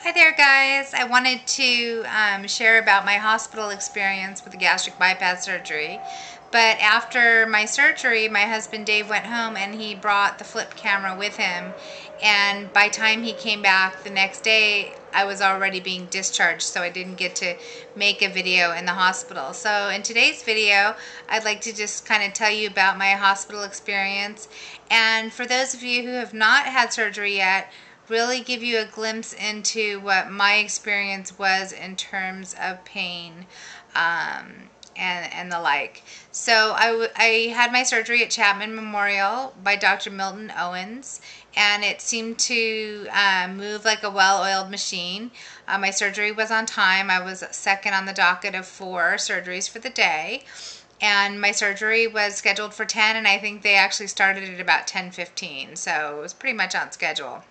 Hi there, guys. I wanted to share about my hospital experience with the gastric bypass surgery. But after my surgery, my husband Dave went home and he brought the flip camera with him. And by the time he came back the next day, I was already being discharged, so I didn't get to make a video in the hospital. So in today's video, I'd like to just kind of tell you about my hospital experience. And for those of you who have not had surgery yet, really give you a glimpse into what my experience was in terms of pain and the like. So I had my surgery at Chapman Memorial by Dr. Milton Owens, and it seemed to move like a well-oiled machine. My surgery was on time. I was second on the docket of 4 surgeries for the day. And my surgery was scheduled for 10, and I think they actually started at about 10:15, so it was pretty much on schedule.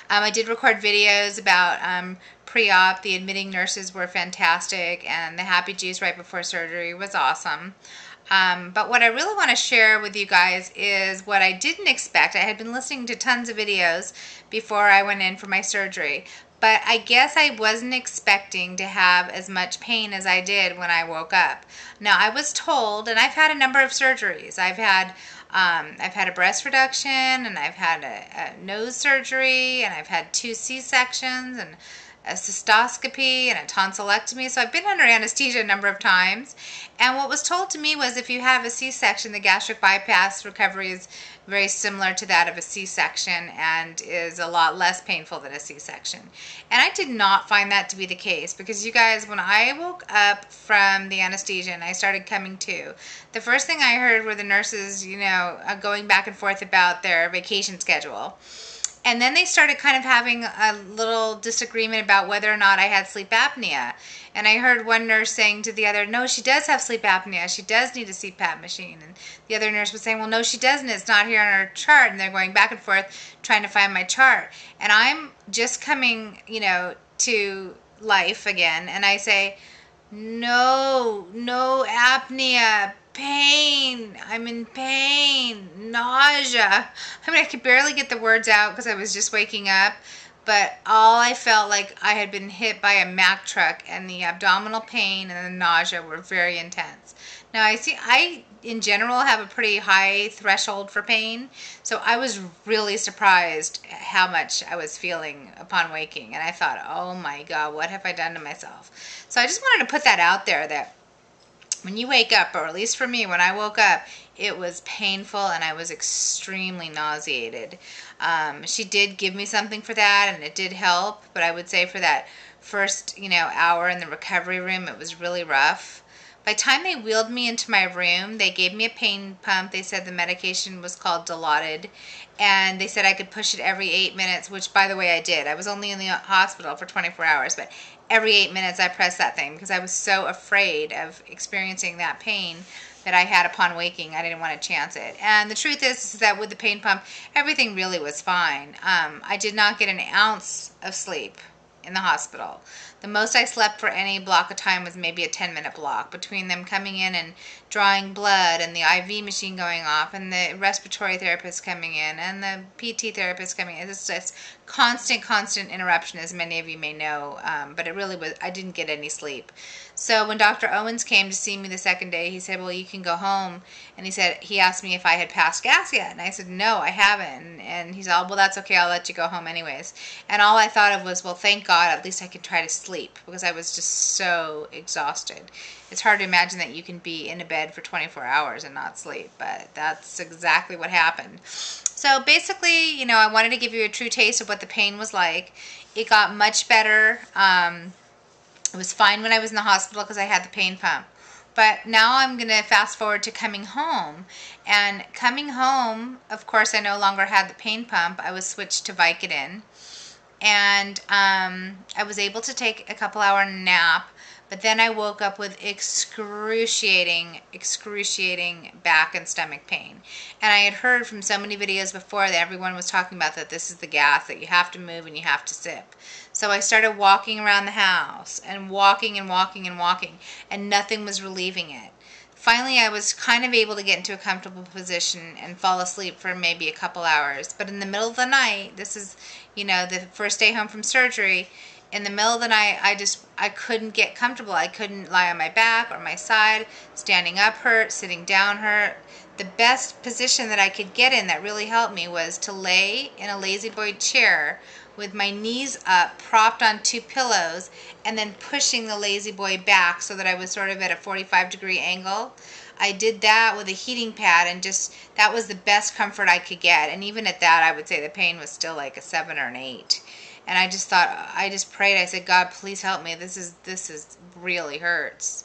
I did record videos about pre-op. The admitting nurses were fantastic, and the happy juice right before surgery was awesome. But what I really want to share with you guys is what I didn't expect. I had been listening to tons of videos before I went in for my surgery, but I guess I wasn't expecting to have as much pain as I did when I woke up. Now, I was told, and I've had a number of surgeries. I've had a breast reduction, and I've had a nose surgery, and I've had 2 C-sections, and a cystoscopy, and a tonsillectomy. So I've been under anesthesia a number of times. And what was told to me was if you have a C-section, the gastric bypass recovery is very similar to that of a C-section and is a lot less painful than a C-section. And I did not find that to be the case, because you guys, when I woke up from the anesthesia and I started coming to, the first thing I heard were the nurses, going back and forth about their vacation schedule. And then they started kind of having a little disagreement about whether or not I had sleep apnea. And I heard one nurse saying to the other, no, she does have sleep apnea. She does need a CPAP machine. And the other nurse was saying, well, no, she doesn't. It's not here on her chart. And they're going back and forth trying to find my chart. And I'm just coming, to life again. And I say, no apnea. Pain. I'm in pain. Nausea. I mean, I could barely get the words out because I was just waking up, but all I felt like I had been hit by a Mack truck, and the abdominal pain and the nausea were very intense. Now, I in general have a pretty high threshold for pain, so I was really surprised at how much I was feeling upon waking, and I thought, oh my God, what have I done to myself? So I just wanted to put that out there, that when you wake up, or at least for me, when I woke up, it was painful and I was extremely nauseated. She did give me something for that, and it did help, but I would say for that first, hour in the recovery room, it was really rough. By the time they wheeled me into my room, they gave me a pain pump. They said the medication was called Dilaudid, and they said I could push it every 8 minutes, which, by the way, I did. I was only in the hospital for 24 hours, but every 8 minutes I pressed that thing because I was so afraid of experiencing that pain that I had upon waking. I didn't want to chance it. And the truth is that with the pain pump, everything really was fine. I did not get an ounce of sleep in the hospital. The most I slept for any block of time was maybe a 10-minute block, between them coming in and drawing blood, and the IV machine going off, and the respiratory therapist coming in, and the PT therapist coming in. It's just constant interruption, as many of you may know, but it really was, I didn't get any sleep. So when Dr. Owens came to see me the second day, he said, well, you can go home. And he asked me if I had passed gas yet. And I said, no, I haven't. And he said, oh, well, that's okay. I'll let you go home anyways. And all I thought of was, well, thank God, at least I can try to sleep, because I was just so exhausted. It's hard to imagine that you can be in a bed for 24 hours and not sleep, but that's exactly what happened. So basically, I wanted to give you a true taste of what the pain was like. It got much better. It was fine when I was in the hospital because I had the pain pump. But now I'm going to fast forward to coming home. And coming home, of course, I no longer had the pain pump. I was switched to Vicodin. And I was able to take a couple-hour nap. But then I woke up with excruciating back and stomach pain. And I had heard from so many videos before that everyone was talking about that this is the gas, that you have to move and you have to sip. So I started walking around the house and walking, and nothing was relieving it. Finally, I was kind of able to get into a comfortable position and fall asleep for maybe a couple hours. But in the middle of the night, this is, the first day home from surgery, in the middle of the night, I couldn't get comfortable. I couldn't lie on my back or my side. Standing up hurt, sitting down hurt. The best position that I could get in that really helped me was to lay in a lazy boy chair with my knees up, propped on 2 pillows, and then pushing the lazy boy back so that I was sort of at a 45-degree angle. I did that with a heating pad, and that was the best comfort I could get. And even at that, I would say the pain was still like a 7 or an 8. And I just prayed. I said, God, please help me. This is really hurts.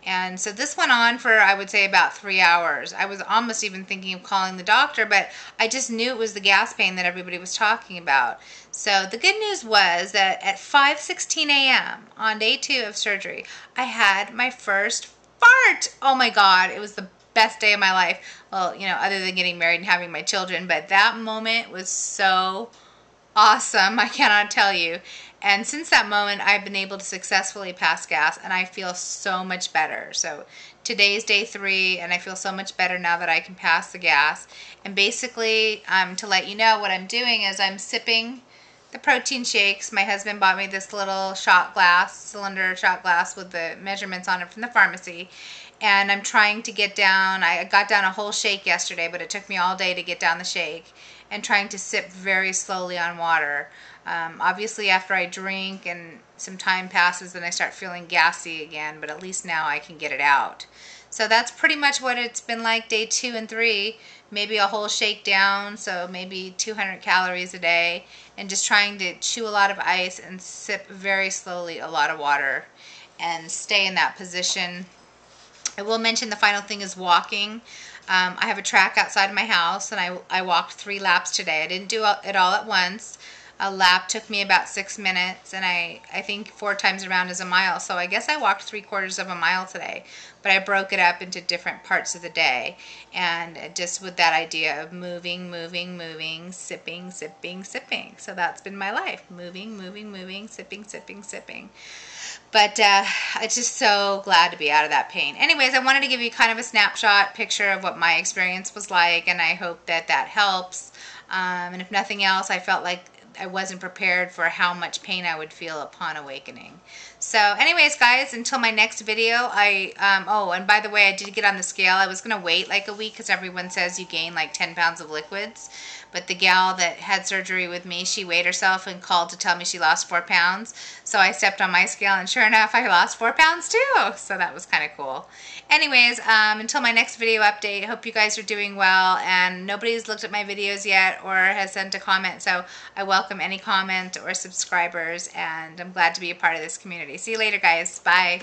And so this went on for, I would say, about 3 hours. I was almost even thinking of calling the doctor, but I just knew it was the gas pain that everybody was talking about. So the good news was that at 5:16 a.m. on day 2 of surgery, I had my first fart. Oh my God, it was the best day of my life. Well, other than getting married and having my children, but that moment was so awesome, I cannot tell you. And since that moment, I've been able to successfully pass gas, and I feel so much better. So today's day 3, and I feel so much better now that I can pass the gas. And basically, to let you know, what I'm doing is I'm sipping the protein shakes. My husband bought me this little cylinder shot glass with the measurements on it from the pharmacy. And I'm trying to get down, I got down a whole shake yesterday, but it took me all day to get down the shake, and trying to sip very slowly on water. Obviously, after I drink and some time passes, then I start feeling gassy again, but at least now I can get it out. So that's pretty much what it's been like day 2 and 3. Maybe a whole shake down, so maybe 200 calories a day, and just trying to chew a lot of ice and sip very slowly a lot of water and stay in that position. I will mention the final thing is walking. I have a track outside of my house, and I walked 3 laps today. I didn't do it all at once. A lap took me about 6 minutes, and I think 4 times around is a mile. So I guess I walked 3/4 of a mile today, but I broke it up into different parts of the day, and just with that idea of moving, moving, moving, sipping, sipping, sipping. So that's been my life: moving, moving, moving, sipping, sipping, sipping. But I'm just so glad to be out of that pain. Anyways, I wanted to give you kind of a snapshot picture of what my experience was like, and I hope that helps. And if nothing else, I felt like I wasn't prepared for how much pain I would feel upon awakening. So anyways, guys, until my next video, oh, and by the way, I did get on the scale. I was going to wait like a week because everyone says you gain like 10 pounds of liquids. But the gal that had surgery with me, she weighed herself and called to tell me she lost 4 pounds. So I stepped on my scale, and sure enough, I lost 4 pounds too. So that was kind of cool. Anyways, until my next video update, hope you guys are doing well. And nobody's looked at my videos yet or has sent a comment. So I welcome any comment or subscribers. And I'm glad to be a part of this community. See you later, guys. Bye.